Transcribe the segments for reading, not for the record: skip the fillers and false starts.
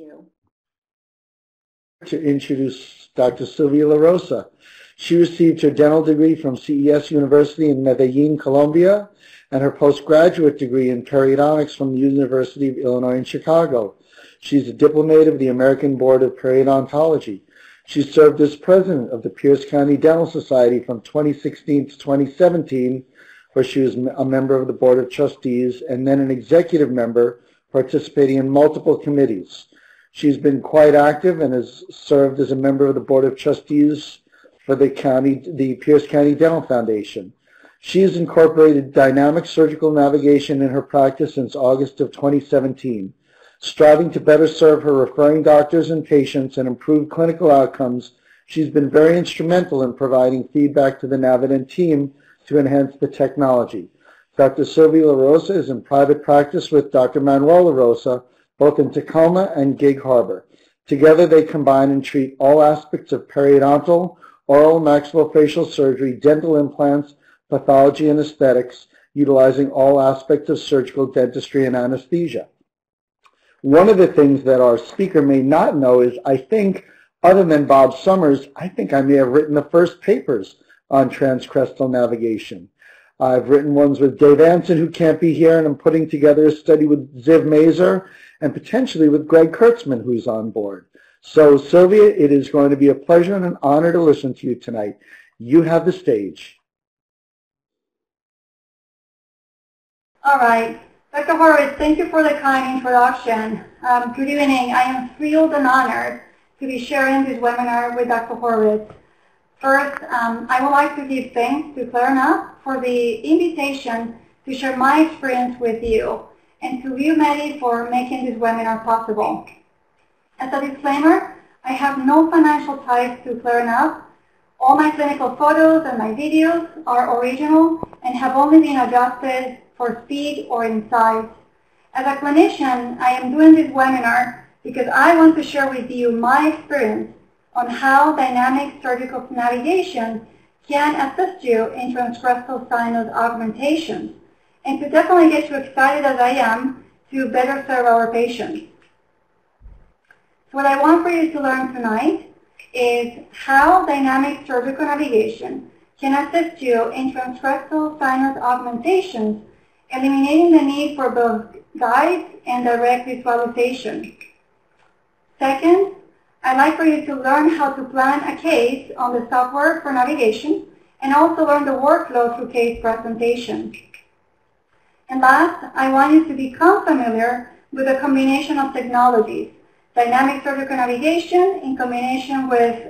you. To introduce Dr. Silvia Rosa. She received her dental degree from CES University in Medellin, Colombia, and her postgraduate degree in periodontics from the University of Illinois in Chicago. She's a diplomate of the American Board of Periodontology. She served as president of the Pierce County Dental Society from 2016 to 2017, where she was a member of the Board of Trustees and then an executive member participating in multiple committees. She's been quite active and has served as a member of the Board of Trustees for the Pierce County Dental Foundation. She has incorporated dynamic surgical navigation in her practice since August of 2017. Striving to better serve her referring doctors and patients and improve clinical outcomes, she's been very instrumental in providing feedback to the Navident team to enhance the technology. Dr. Silvia Rosa is in private practice with Dr. Manuel Rosa, both in Tacoma and Gig Harbor. Together they combine and treat all aspects of periodontal, oral maxillofacial surgery, dental implants, pathology, and aesthetics, utilizing all aspects of surgical dentistry and anesthesia. One of the things that our speaker may not know is, I think, other than Bob Summers, I think I may have written the first papers on transcrestal navigation. I've written ones with Dave Anson, who can't be here, and I'm putting together a study with Ziv Mazer and potentially with Greg Kurtzman, who's on board. So, Silvia, it is going to be a pleasure and an honor to listen to you tonight. You have the stage. All right. Dr. Horowitz, thank you for the kind introduction. Good evening. I am thrilled and honored to be sharing this webinar with Dr. Horowitz. First, I would like to give thanks to ClearNap for the invitation to share my experience with you, and to VuMedi for making this webinar possible. As a disclaimer, I have no financial ties to ClearNap. All my clinical photos and my videos are original and have only been adjusted for speed or insight. As a clinician, I am doing this webinar because I want to share with you my experience on how dynamic surgical navigation can assist you in transcrestal sinus augmentation, and to definitely get you excited as I am to better serve our patients. So what I want for you to learn tonight is how dynamic surgical navigation can assist you in transcrestal sinus augmentations, eliminating the need for both guides and direct visualization. Second, I'd like for you to learn how to plan a case on the software for navigation and also learn the workflow through case presentation. And last, I want you to become familiar with a combination of technologies: dynamic surgical navigation in combination with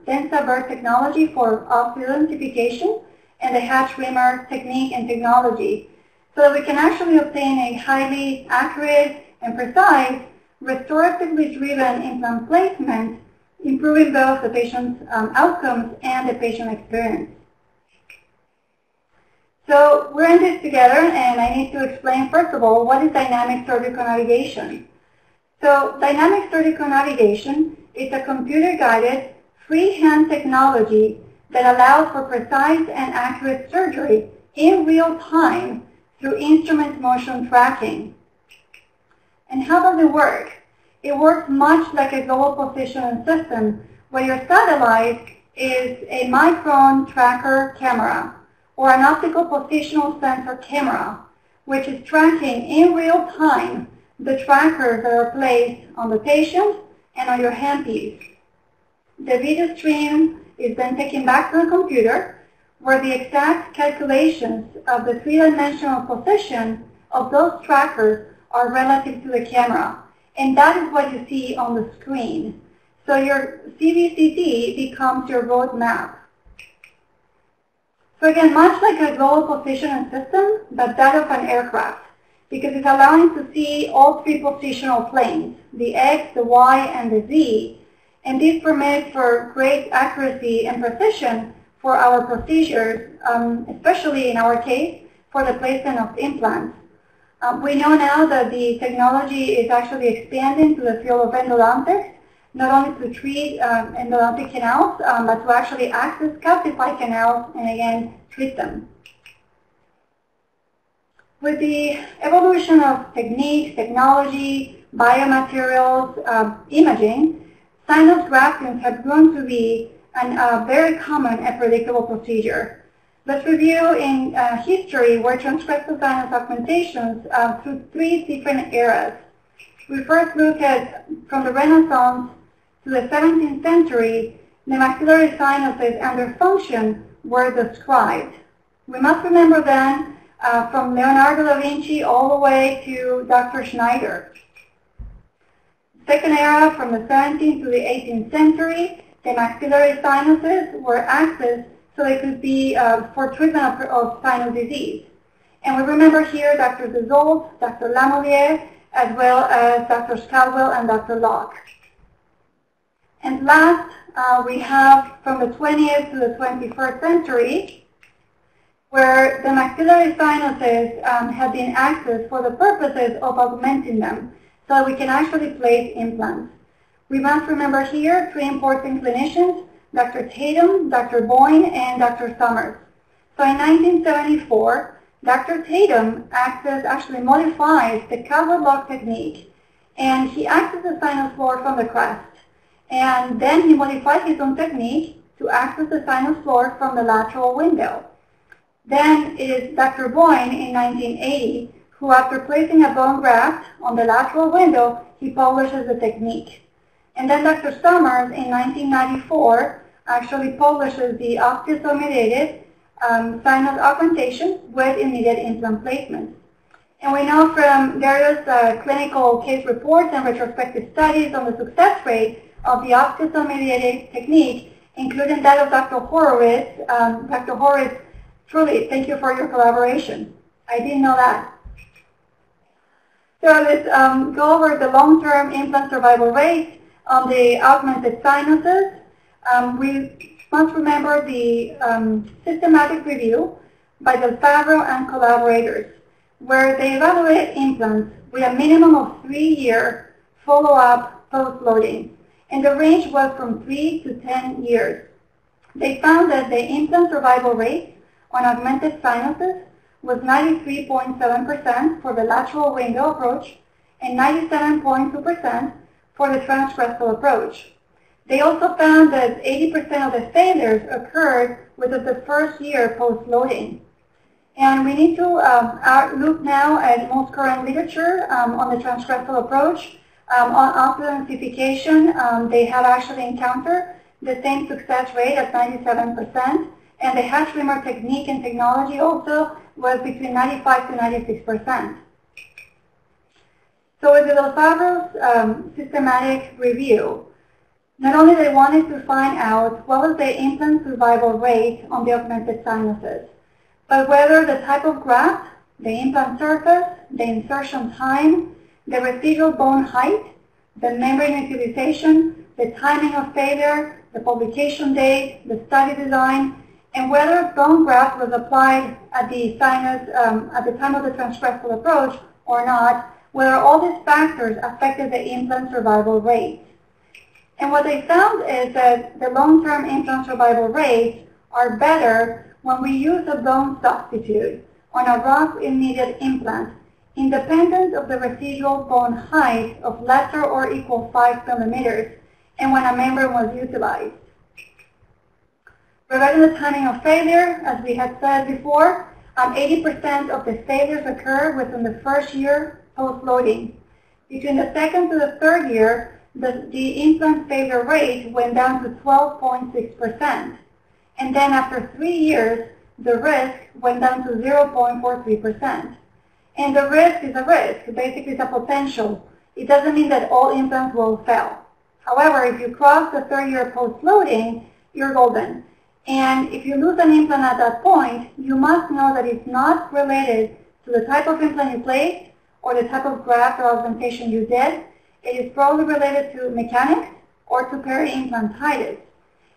DensaBird technology for off-field identification and the hatch-rimmer technique and technology, so that we can actually obtain a highly accurate and precise, restoratively driven implant placement, improving both the patient's outcomes and the patient experience. So we're in this together, and I need to explain, first of all, what is dynamic surgical navigation. So dynamic surgical navigation is a computer-guided, freehand technology that allows for precise and accurate surgery in real time through instrument motion tracking. And how does it work? It works much like a global positioning system, where your satellite is a micron tracker camera or an optical positional sensor camera, which is tracking in real time the trackers that are placed on the patient and on your handpiece. The video stream is then taken back to the computer, where the exact calculations of the three-dimensional position of those trackers are relative to the camera. And that is what you see on the screen. So your CVCT becomes your road map. So again, much like a global positioning system, but that of an aircraft, because it's allowing to see all three positional planes, the X, the Y, and the Z. And this permits for great accuracy and precision for our procedures, especially in our case, for the placement of implants. We know now that the technology is actually expanding to the field of endodontics, not only to treat endodontic canals, but to actually access calcified canals and again treat them. With the evolution of techniques, technology, biomaterials, imaging, sinus graftings have grown to be a very common and predictable procedure. Let's review in history where transcrestal sinus augmentations through 3 different eras. We first look at from the Renaissance to the 17th century, the maxillary sinuses and their function were described. We must remember then from Leonardo da Vinci all the way to Dr. Schneider. Second era, from the 17th to the 18th century, the maxillary sinuses were accessed so they could be for treatment of sinus disease. And we remember here Dr. Desolles, Dr. Lamoulier, as well as Dr. Scalwell and Dr. Locke. And last, we have from the 20th to the 21st century, where the maxillary sinuses have been accessed for the purposes of augmenting them, so we can actually place implants. We must remember here 3 important clinicians, Dr. Tatum, Dr. Boyne, and Dr. Summers. So in 1974, Dr. Tatum actually modifies the Calvert lock technique, and he accesses the sinus floor from the crest. And then he modified his own technique to access the sinus floor from the lateral window. Then it is Dr. Boyne in 1980 who, after placing a bone graft on the lateral window, he publishes the technique. And then Dr. Summers in 1994 actually publishes the osteotomy-mediated sinus augmentation with immediate implant placement. And we know from various clinical case reports and retrospective studies on the success rate of the osteotomy-mediated technique, including that of Dr. Horowitz. Dr. Horowitz, truly, thank you for your collaboration. I didn't know that. So let's go over the long-term implant survival rate on the augmented sinuses. We must remember the systematic review by Del Favro and collaborators, where they evaluate implants with a minimum of 3-year follow-up post-loading, and the range was from 3 to 10 years. They found that the implant survival rate on augmented sinuses was 93.7% for the lateral window approach and 97.2% for the transcrestal approach. They also found that 80% of the failures occurred within the first year post-loading. And we need to look now at most current literature on the transcrestal approach. On osteodensification, they have actually encountered the same success rate at 97%, and the hatch limber technique and technology also was between 95 to 96%. So with the Del Favro's systematic review, not only they wanted to find out what was the implant survival rate on the augmented sinuses, but whether the type of graft, the implant surface, the insertion time, the residual bone height, the membrane utilization, the timing of failure, the publication date, the study design, and whether bone graft was applied at the sinus at the time of the transcrestal approach or not, whether all these factors affected the implant survival rate. And what they found is that the long-term implant survival rates are better when we use a bone substitute on a rough immediate implant, independent of the residual bone height of lesser or equal 5 millimeters, and when a membrane was utilized. Regarding the timing of failure, as we had said before, 80% of the failures occur within the first year post-loading. Between the second to the third year, the implant failure rate went down to 12.6%. And then after 3 years, the risk went down to 0.43%. And the risk is a risk. Basically, it's a potential. It doesn't mean that all implants will fail. However, if you cross the third year post-loading, you're golden. And if you lose an implant at that point, you must know that it's not related to the type of implant you placed or the type of graft or augmentation you did. It is probably related to mechanics or to peri-implantitis.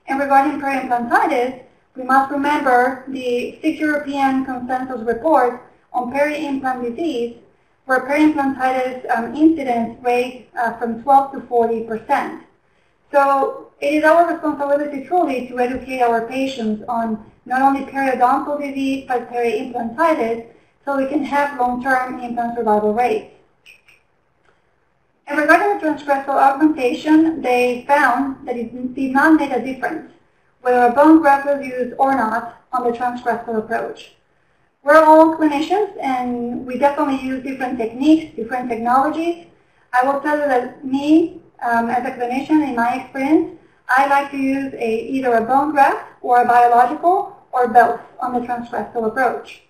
And regarding peri-implantitis, we must remember the 6 European consensus report on peri-implant disease, where peri-implantitis incidence rate from 12 to 40%. So it is our responsibility truly to educate our patients on not only periodontal disease, but peri-implantitis, so we can have long-term implant survival rates. And regarding the transcrestal augmentation, they found that it did not make a difference whether a bone graft was used or not on the transcrestal approach. We're all clinicians, and we definitely use different techniques, different technologies. I will tell you that me, as a clinician, in my experience, I like to use either a bone graft or a biological or both on the transcrestal approach.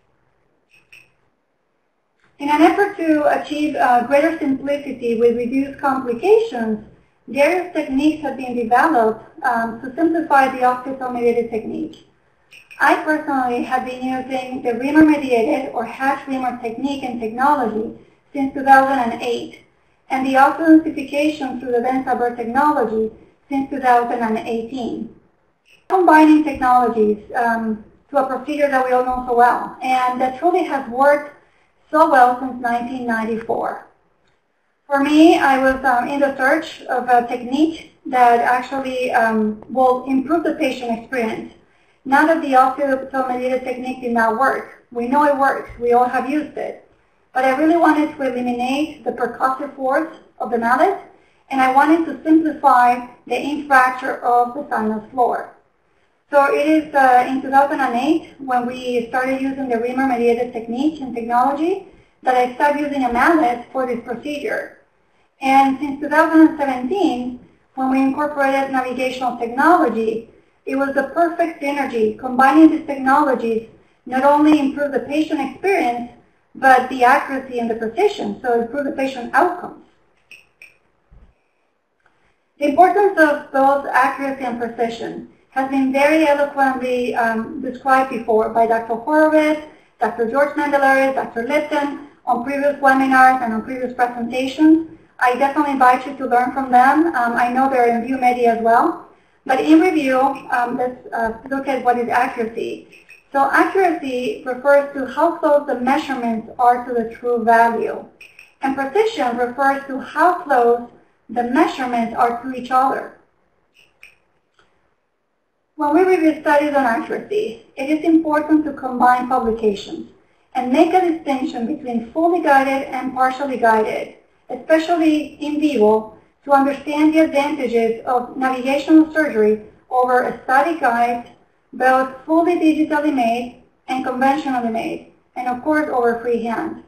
In an effort to achieve greater simplicity with reduced complications, various techniques have been developed to simplify the osteocell-mediated technique. I personally have been using the reamer-mediated or hash reamer technique and technology since 2008, and the osteodensification through the Densa technology since 2018. Combining technologies to a procedure that we all know so well, and that truly has worked so well since 1994. For me, I was in the search of a technique that actually will improve the patient experience. Now that the osteocell-mediated technique did not work, we know it works, we all have used it, but I really wanted to eliminate the percussive force of the mallet, and I wanted to simplify the infracture of the sinus floor. So it is in 2008, when we started using the reamer-mediated technique and technology, that I started using a mallet for this procedure. And since 2017, when we incorporated navigational technology, it was the perfect synergy. Combining these technologies not only improved the patient experience, but the accuracy and the precision, so improved the patient outcomes. The importance of both accuracy and precision has been very eloquently described before by Dr. Horowitz, Dr. George Mandelaris, Dr. Lipton on previous webinars and on previous presentations. I definitely invite you to learn from them. I know they're in VuMedi as well. But in review, let's look at what is accuracy. So accuracy refers to how close the measurements are to the true value. And precision refers to how close the measurements are to each other. When we review studies on accuracy, it is important to combine publications and make a distinction between fully guided and partially guided, especially in vivo, to understand the advantages of navigational surgery over a static guide, both fully digitally made and conventionally made, and of course over freehand.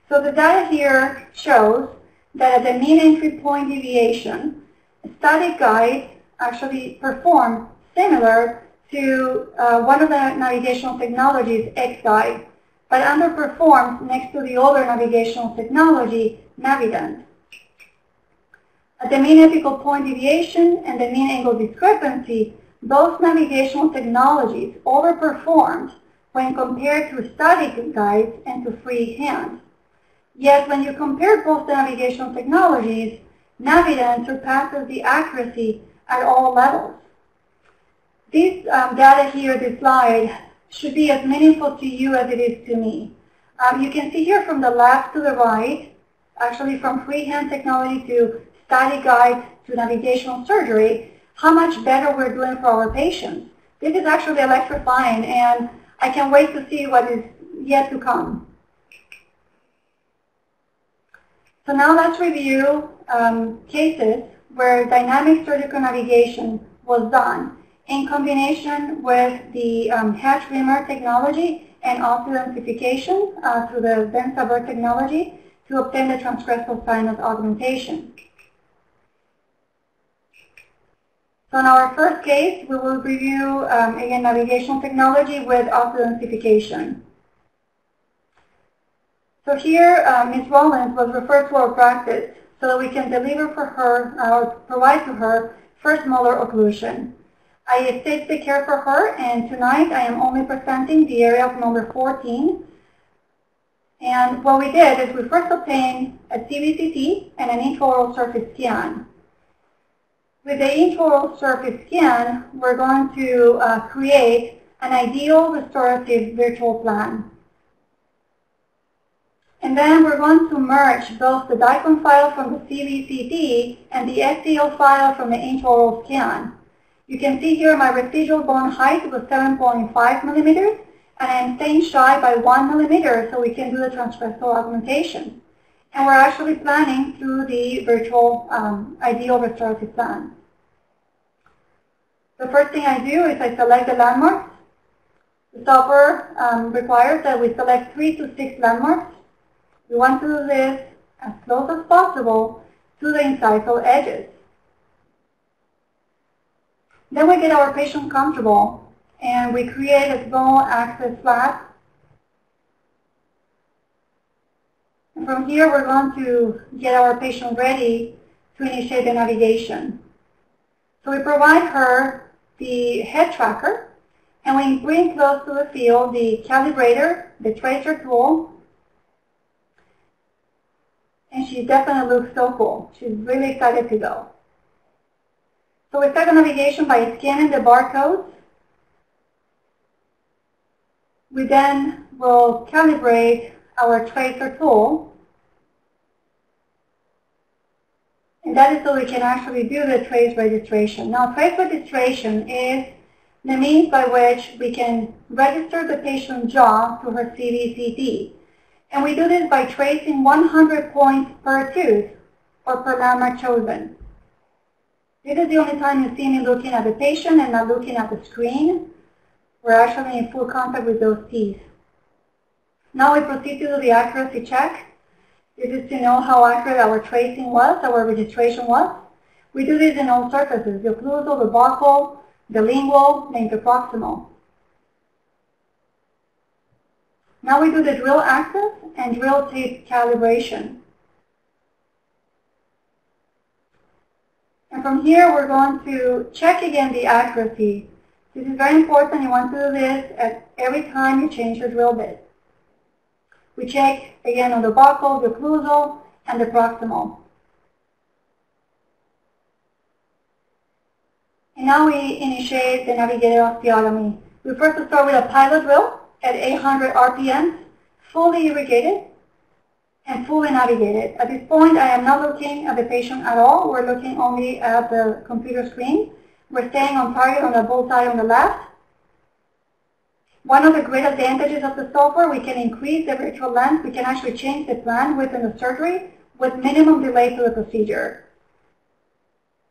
So the data here shows that at the mean entry point deviation, a static guide actually performed similar to one of the navigational technologies, X-Guide, but underperformed next to the older navigational technology, Navident. At the mean apical point deviation and the mean angle discrepancy, both navigational technologies overperformed when compared to static guides and to freehand. Yet when you compare both the navigational technologies, Navident surpasses the accuracy at all levels. This data here, this slide, should be as meaningful to you as it is to me. You can see here from the left to the right, actually from freehand technology to static guide to navigational surgery, how much better we're doing for our patients. This is actually electrifying, and I can't wait to see what is yet to come. So now let's review cases where dynamic surgical navigation was done in combination with the hatch reamer technology and osteodensification through the Densa technology to obtain the transcrestal sinus augmentation. So in our first case, we will review, again, navigational technology with osteodensification. So here, Ms. Rollins was referred to our practice so that we can deliver for her, or provide to her, first molar occlusion. I staged the care for her, and tonight I am only presenting the area of number 14. And what we did is we first obtained a CBCT and an intraoral surface scan. With the intraoral surface scan, we're going to create an ideal restorative virtual plan. And then we're going to merge both the DICOM file from the CBCT and the SDL file from the intraoral scan. You can see here my residual bone height was 7.5 millimeters, and I'm staying shy by 1 millimeter so we can do the transcrestal augmentation. And we're actually planning through the virtual ideal restorative plan. The first thing I do is I select the landmarks. The software requires that we select 3 to 6 landmarks. We want to do this as close as possible to the incisal edges. Then we get our patient comfortable and we create a small access flap. And from here we're going to get our patient ready to initiate the navigation. So we provide her the head tracker and we bring close to the field the calibrator, the tracer tool, and she definitely looks so cool. She's really excited to go. So we start the navigation by scanning the barcodes. We then will calibrate our tracer tool. And that is so we can actually do the trace registration. Now, trace registration is the means by which we can register the patient's jaw to her CVCT. And we do this by tracing 100 points per tooth or per landmark chosen. This is the only time you see me looking at the patient and not looking at the screen. We're actually in full contact with those teeth. Now we proceed to do the accuracy check. This is to know how accurate our tracing was, our registration was. We do this in all surfaces, the occlusal, the buccal, the lingual, the interproximal. Now we do the drill access and drill tape calibration. And from here, we're going to check again the accuracy. This is very important. You want to do this at every time you change your drill bit. We check again on the buccal, the occlusal, and the proximal. And now we initiate the navigated osteotomy. We first start with a pilot drill at 800 RPM, fully irrigated and fully navigated. At this point, I am not looking at the patient at all. We're looking only at the computer screen. We're staying on target on the bullseye on the left. One of the great advantages of the software, we can increase the virtual length. We can actually change the plan within the surgery with minimum delay to the procedure.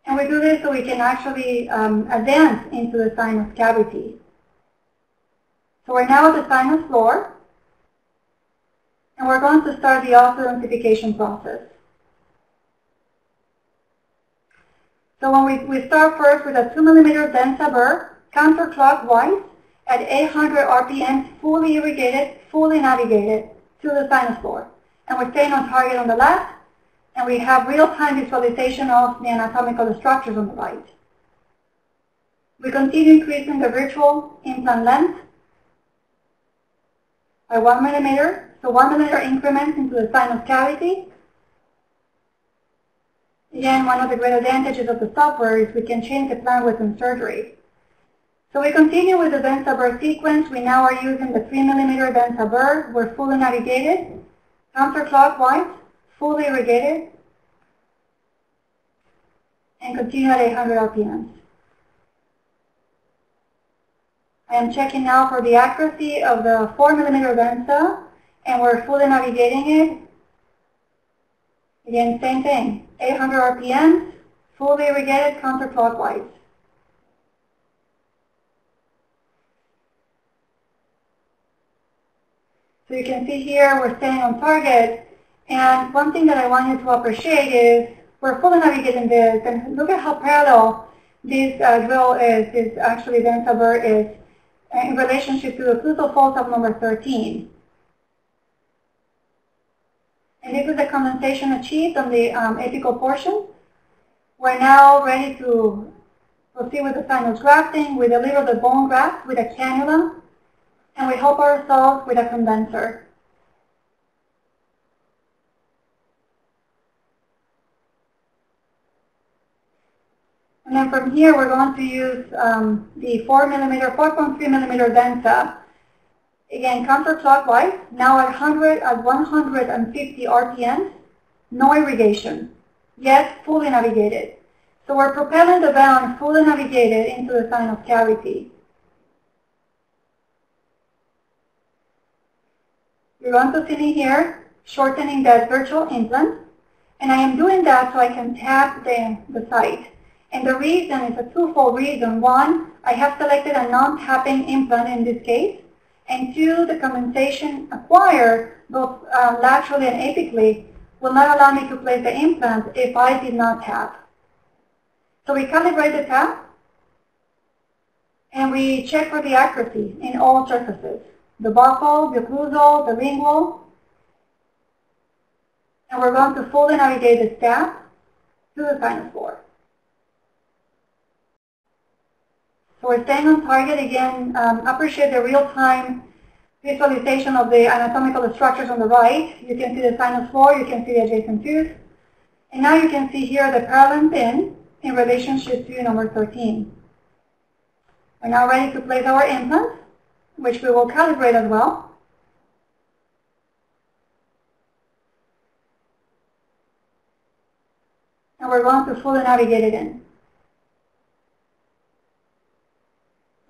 And we do this so we can actually advance into the sinus cavity. So we're now at the sinus floor. And we're going to start the orthodontification process. So when we start first with a 2 millimeter densa burr, counterclockwise at 800 RPM, fully irrigated, fully navigated to the sinus floor. And we're staying on target on the left, and we have real-time visualization of the anatomical structures on the right. We continue increasing the virtual implant length by 1 millimeter. So 1 millimeter increments into the sinus cavity. Again, one of the great advantages of the software is we can change the plan within surgery. So we continue with the densa burr sequence. We now are using the 3 millimeter densa burr. We're fully navigated, counterclockwise, fully irrigated, and continue at 800 RPM. I am checking now for the accuracy of the 4 millimeter densa, and we're fully navigating it. Again, same thing, 800 RPM, fully irrigated, counterclockwise. So you can see here we're staying on target, and one thing that I want you to appreciate is we're fully navigating this, and look at how parallel this drill is, this actually densa burr is in relationship to the occlusal fold of number 13. And this is the condensation achieved on the apical portion. We're now ready to proceed with the sinus grafting. We deliver the bone graft with a cannula, and we help ourselves with a condenser. And then from here, we're going to use the 4.3 millimeter densa. Again, counterclockwise, now at 150 RPM, no irrigation, yet fully navigated. So we're propelling the bone fully navigated into the sinus cavity. You're going to see me here shortening that virtual implant. And I am doing that so I can tap the site. And the reason is a twofold reason. One, I have selected a non-tapping implant in this case. And two, the compensation acquired both laterally and apically will not allow me to place the implant if I did not tap. So we calibrate the tap, and we check for the accuracy in all surfaces, the buccal, the occlusal, the lingual. And we're going to fully navigate the stab to the sinus floor. So we're staying on target again. Appreciate the real-time visualization of the anatomical structures on the right. You can see the sinus floor, you can see the adjacent tooth. And now you can see here the parallel pin in relationship to number 13. We're now ready to place our implant, which we will calibrate as well. And we're going to fully navigate it in.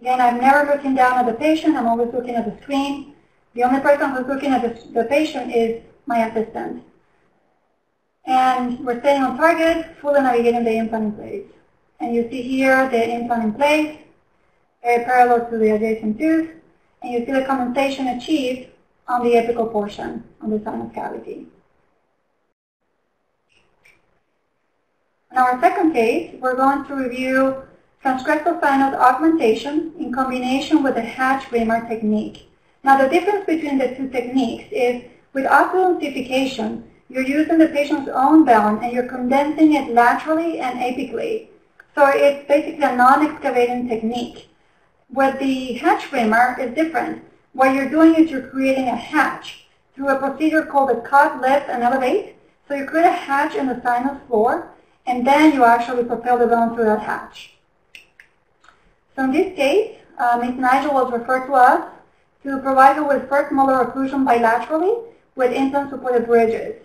Again, I'm never looking down at the patient. I'm always looking at the screen. The only person who's looking at the patient is my assistant. And we're staying on target, fully navigating the implant in place. And you see here the implant in place, very parallel to the adjacent tooth. And you see the compensation achieved on the apical portion of the sinus cavity. In our second case, we're going to review Transcrestal sinus augmentation in combination with the hatch reamer technique. Now the difference between the two techniques is with occlusification, you're using the patient's own bone and you're condensing it laterally and apically. So it's basically a non-excavating technique. With the hatch reamer is different. What you're doing is you're creating a hatch through a procedure called the cut, lift, and elevate. So you create a hatch in the sinus floor and then you actually propel the bone through that hatch. So in this case, Ms. Nigel was referred to us to provide her with first molar occlusion bilaterally with implant-supported bridges.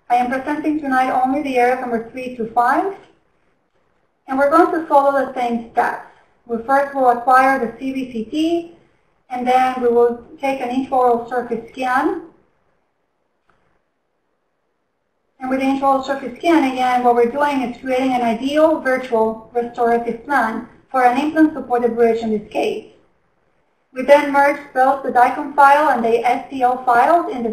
I am presenting tonight only the areas number 3 to 5, and we're going to follow the same steps. We first will acquire the CBCT, and then we will take an intraoral surface scan. And with the intraoral surface scan, again, what we're doing is creating an ideal virtual restorative plan for an implant-supported bridge in this case. We then merge both the DICOM file and the STL files into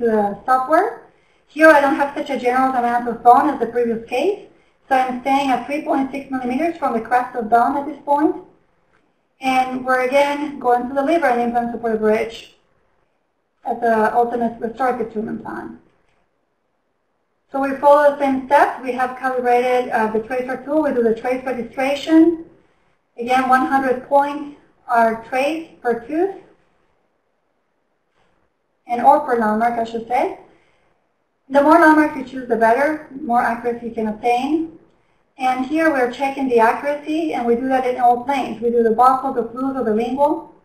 the software. Here I don't have such a generous amount of bone as the previous case, so I'm staying at 3.6 millimeters from the crest of bone at this point. And we're again going to deliver an implant-supported bridge as the ultimate restorative treatment plan. So we follow the same steps. We have calibrated the tracer tool. We do the trace registration. Again, 100 points are traced per tooth, or per landmark, I should say. The more landmarks you choose, the better, more accuracy you can obtain. And here we're checking the accuracy, and we do that in all planes. We do the buccal, the occlusal, the lingual.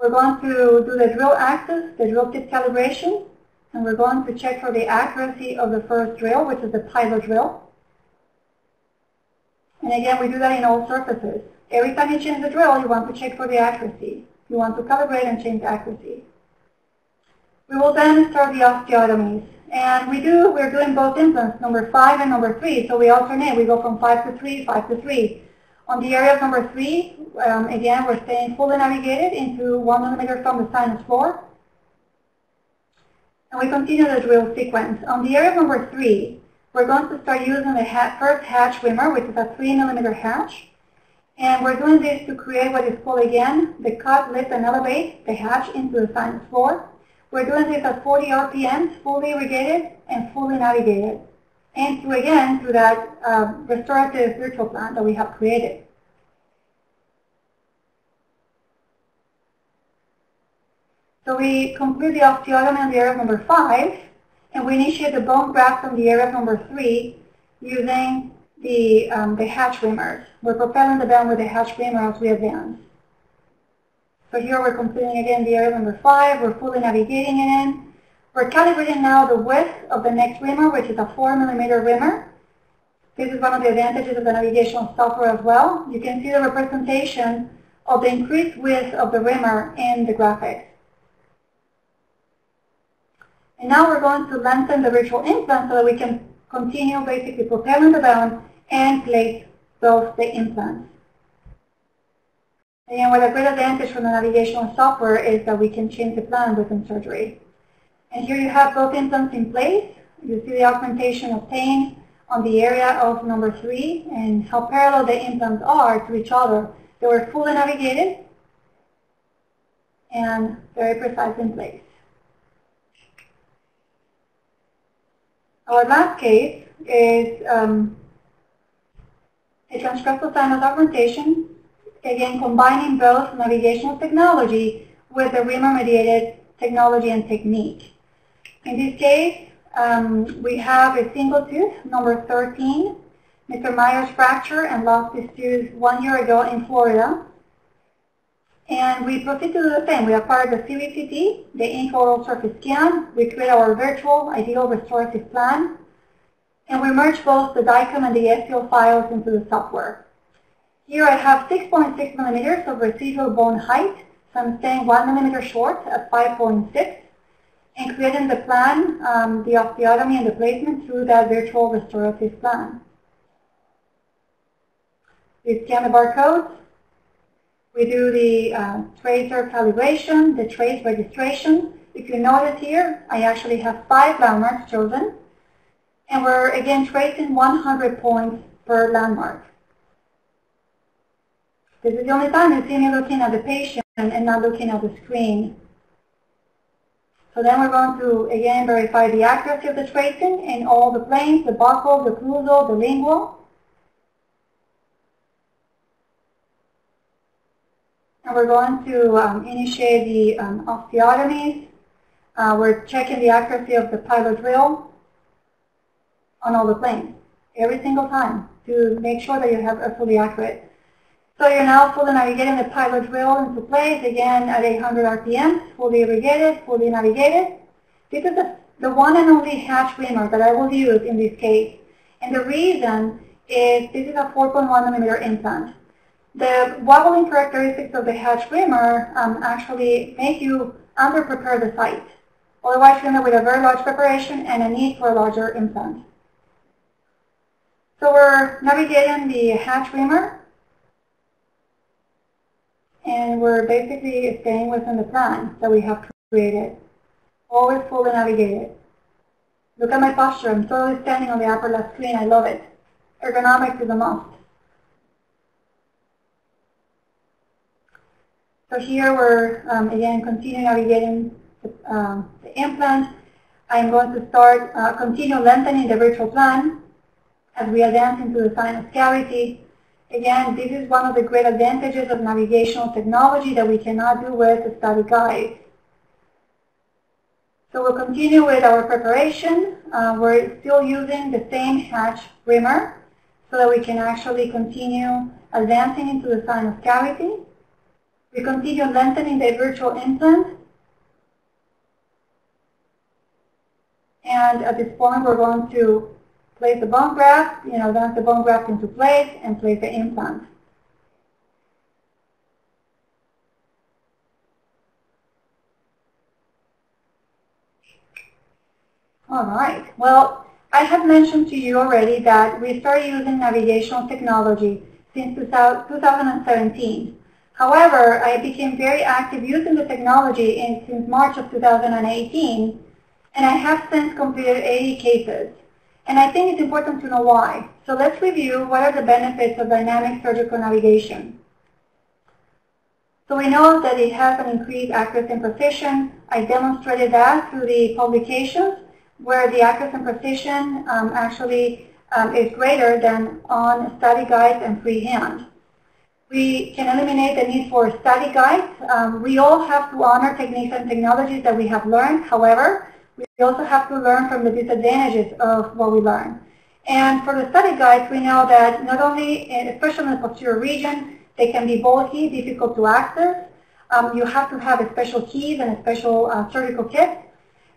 We're going to do the drill axis, the drill tip calibration, and we're going to check for the accuracy of the first drill, which is the pilot drill. And again, we do that in all surfaces. Every time you change the drill, you want to check for the accuracy. You want to calibrate and change the accuracy. We will then start the osteotomies. And we're doing both implants, number 5 and number 3. So we alternate. We go from 5 to 3, 5 to 3. On the area of number 3, again, we're staying fully navigated into 1 millimeter from the sinus floor. And we continue the drill sequence. On the area of number 3, we're going to start using the first hatch reamer, which is a 3 millimeter hatch. And we're doing this to create what is called, again, the cut, lift, and elevate the hatch into the sinus floor. We're doing this at 40 RPMs, fully irrigated and fully navigated. And through that restorative virtual plan that we have created. So we complete the osteotomy on the area of number 5, and we initiate the bone graft on the area of number 3 using the hatch reamers. We're propelling the bone with the hatch reamer as we advance. So here we're completing again the area number 5. We're fully navigating it in. We're calibrating now the width of the next reamer, which is a 4 millimeter reamer. This is one of the advantages of the navigational software as well. You can see the representation of the increased width of the reamer in the graphics. And now we're going to lengthen the virtual implant so that we can continue basically propelling the bone and place both the implants. And what a great advantage from the navigational software is that we can change the plan within surgery. And here you have both implants in place. You see the augmentation obtained on the area of number 3 and how parallel the implants are to each other. They were fully navigated and very precise in place. Our last case is a transcrestal sinus augmentation, again combining both navigational technology with the reamer-mediated technology and technique. In this case, we have a single tooth, number 13. Mr. Myers fractured and lost his tooth 1 year ago in Florida. And we proceed to do the same. We acquired the CBCT, the intraoral surface scan. We create our virtual ideal restorative plan. And we merge both the DICOM and the STL files into the software. Here I have 6.6 millimeters of residual bone height. So I'm staying 1 millimeter short at 5.6. And creating the plan, the osteotomy and the placement through that virtual restorative plan. We scan the barcodes. We do the tracer calibration, the trace registration. If you notice here, I actually have 5 landmarks chosen. And we're again tracing 100 points per landmark. This is the only time you see me looking at the patient and not looking at the screen. So then we're going to, again, verify the accuracy of the tracing in all the planes, the buccal, the occlusal, the lingual. And we're going to initiate the osteotomies. We're checking the accuracy of the pilot drill on all the planes, every single time, to make sure that you have a fully accurate. So you're now fully navigating the pilot drill into place, again at 800 RPM, fully irrigated, fully navigated. This is the one and only hatch reamer that I will use in this case. And the reason is this is a 4.1 millimeter implant. The wobbling characteristics of the hatch reamer actually make you under-prepare the site. Otherwise, you end up with a very large preparation and a need for a larger implant. So we're navigating the hatch reamer. And we're basically staying within the plan that we have created. Always fully navigated. Look at my posture. I'm totally standing on the upper left screen. I love it. Ergonomics is a must. So here we're, again, continue navigating the implant. I'm going to start, continue lengthening the virtual plan as we advance into the sinus cavity. Again, this is one of the great advantages of navigational technology that we cannot do with a static guide. So we'll continue with our preparation. We're still using the same hatch reamer so that we can actually continue advancing into the sinus cavity. We continue lengthening the virtual implant. And at this point, we're going to place the bone graft, advance the bone graft into place and place the implant. All right. Well, I have mentioned to you already that we started using navigational technology since 2017. However, I became very active using the technology since March of 2018, and I have since completed 80 cases. And I think it's important to know why. So let's review what are the benefits of dynamic surgical navigation. So we know that it has an increased accuracy and precision. I demonstrated that through the publications where the accuracy and precision actually is greater than on static guides and freehand. We can eliminate the need for static guides. We all have to honor techniques and technologies that we have learned. However, we also have to learn from the disadvantages of what we learn. And for the static guides, we know that not only, especially in the posterior region, they can be bulky, difficult to access. You have to have special keys and a special surgical kit.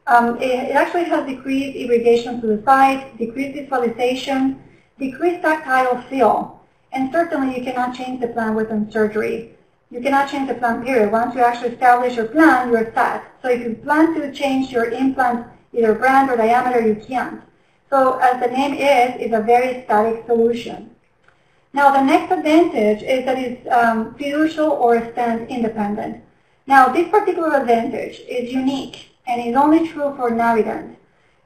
It actually has decreased irrigation to the site, decreased visualization, decreased tactile feel. And certainly you cannot change the plan within surgery. You cannot change the plan, period. Once you actually establish your plan, you're set. So if you plan to change your implant either brand or diameter, you can't. So as the name is, it's a very static solution. Now the next advantage is that it's fiducial or stent independent. Now this particular advantage is unique and is only true for Navident.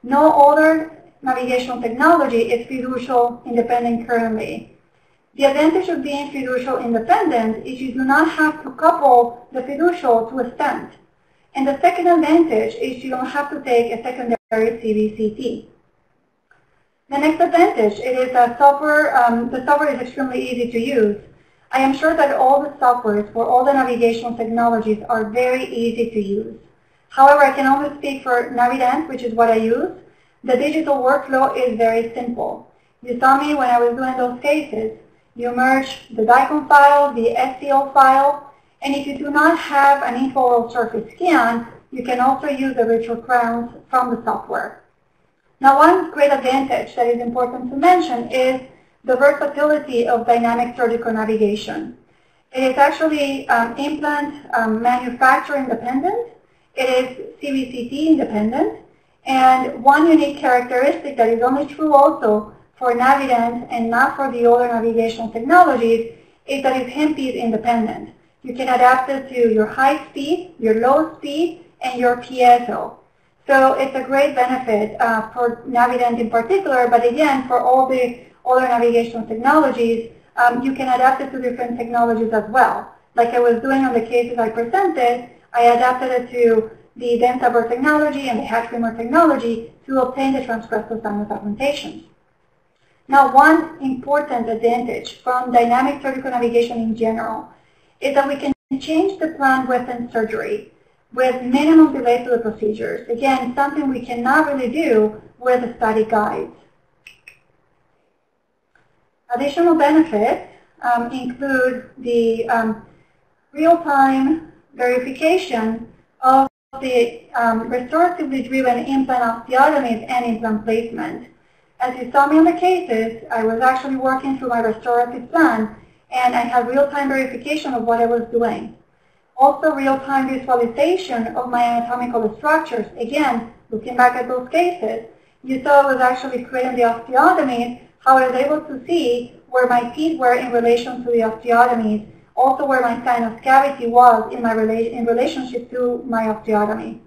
No other navigational technology is fiducial independent currently. The advantage of being fiducial independent is you do not have to couple the fiducial to a stent. And the second advantage is you don't have to take a secondary CVCT. The next advantage, it is a software, the software is extremely easy to use. I am sure that all the softwares for all the navigational technologies are very easy to use. However, I can only speak for Navident, which is what I use. The digital workflow is very simple. You saw me when I was doing those cases. You merge the DICOM file, the STL file, and if you do not have an intraoral surface scan, you can also use the virtual crowns from the software. Now, one great advantage that is important to mention is the versatility of dynamic surgical navigation. It is actually implant manufacturer independent. It is CVCT independent. And one unique characteristic that is only true also for Navident and not for the other navigational technologies is that it's handpiece independent. You can adapt it to your high speed, your low speed, and your piezo. So it's a great benefit for Navident in particular, but again, for all the other navigational technologies, you can adapt it to different technologies as well. Like I was doing on the cases I presented, I adapted it to the Densabur technology and the Hatch-Reamer technology to obtain the Transcrestal Sinus Augmentation. Now, one important advantage from dynamic surgical navigation in general is that we can change the plan within surgery with minimum delay to the procedures. Again, something we cannot really do with the static guides. Additional benefits include the real-time verification of the restoratively driven implant osteotomies and implant placement. As you saw me in the cases, I was actually working through my restorative plan, and I had real-time verification of what I was doing. Also, real-time visualization of my anatomical structures. Again, looking back at those cases, you saw I was actually creating the osteotomies, how I was able to see where my teeth were in relation to the osteotomies, also where my sinus cavity was in relationship to my osteotomy.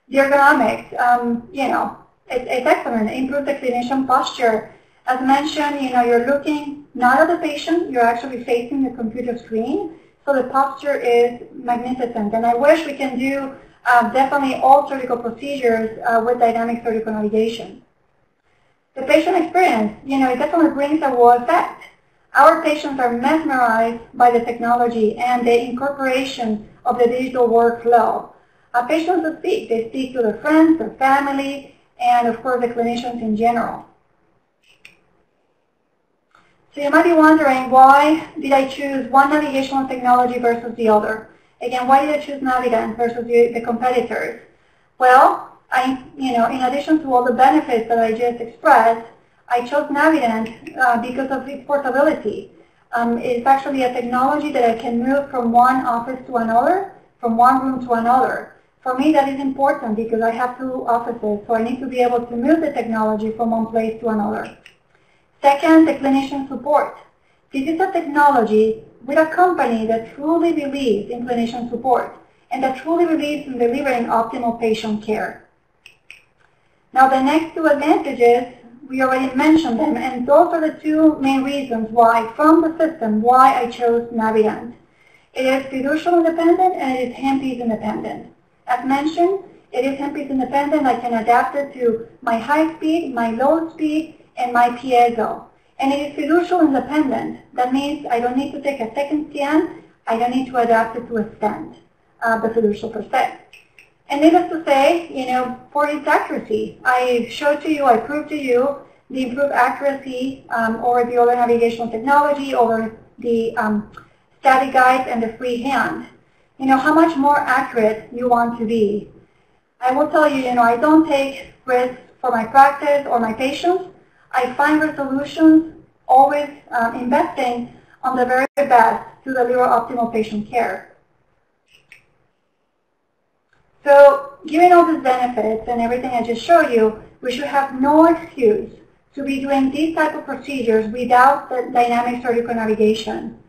The ergonomics, it's excellent. It improves the clinician posture. As mentioned, you're looking not at the patient, you're actually facing the computer screen. So the posture is magnificent. And I wish we can do definitely all surgical procedures with dynamic surgical navigation. The patient experience, it definitely brings a wow effect. Our patients are mesmerized by the technology and the incorporation of the digital workflow. Patients who speak, they speak to their friends, their family, and of course the clinicians in general. So you might be wondering, why did I choose one navigational technology versus the other? Again, why did I choose Navident versus the competitors? Well, in addition to all the benefits that I just expressed, I chose Navident because of its portability. It's actually a technology that I can move from one office to another, from one room to another. For me, that is important because I have 2 offices, so I need to be able to move the technology from one place to another. Second, the clinician support. This is a technology with a company that truly believes in clinician support and that truly believes in delivering optimal patient care. Now, the next 2 advantages, we already mentioned them, and those are the 2 main reasons why, from the system, why I chose Navident. It is fiducial independent and it is handpiece independent. As mentioned, it is handpiece independent. I can adapt it to my high speed, my low speed, and my piezo. And it is fiducial independent. That means I don't need to take a second scan. I don't need to adapt it to a stent, the fiducial per se. And needless to say, for its accuracy, I showed to you, I proved to you the improved accuracy over the other navigational technology, over the static guides and the free hand. How much more accurate you want to be. I will tell you, I don't take risks for my practice or my patients. I find resolutions, always investing on the very best to deliver optimal patient care. So given all these benefits and everything I just showed you, we should have no excuse to be doing these type of procedures without the dynamic surgical navigation.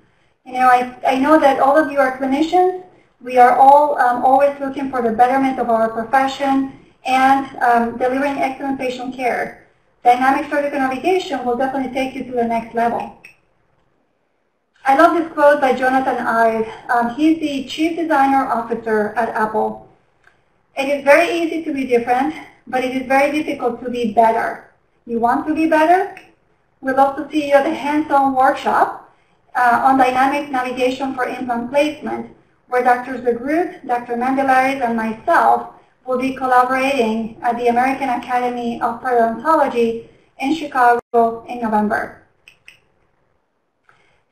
You know, I know that all of you are clinicians. We are all always looking for the betterment of our profession and delivering excellent patient care. Dynamic surgical navigation will definitely take you to the next level. I love this quote by Jonathan Ive. He's the Chief Designer Officer at Apple. It is very easy to be different, but it is very difficult to be better. You want to be better? We'd love to see you at the hands-on workshop on dynamic navigation for implant placement, where Dr. Zagrut, Dr. Mandelaris, and myself will be collaborating at the American Academy of Periodontology in Chicago in November.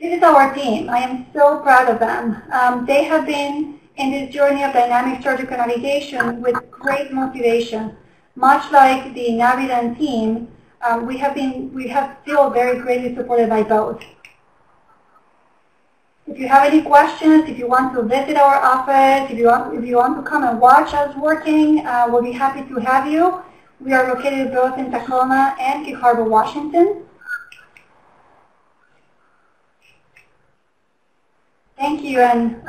This is our team. I am so proud of them. They have been in this journey of dynamic surgical navigation with great motivation. Much like the Navident team, we have feel very greatly supported by both. If you have any questions, if you want to visit our office, if you want to come and watch us working, we'll be happy to have you. We are located both in Tacoma and Gig Harbor, Washington. Thank you, and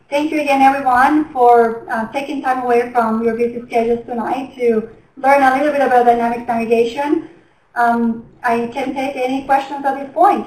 thank you again, everyone, for taking time away from your busy schedules tonight to learn a little bit about dynamic navigation. I can take any questions at this point.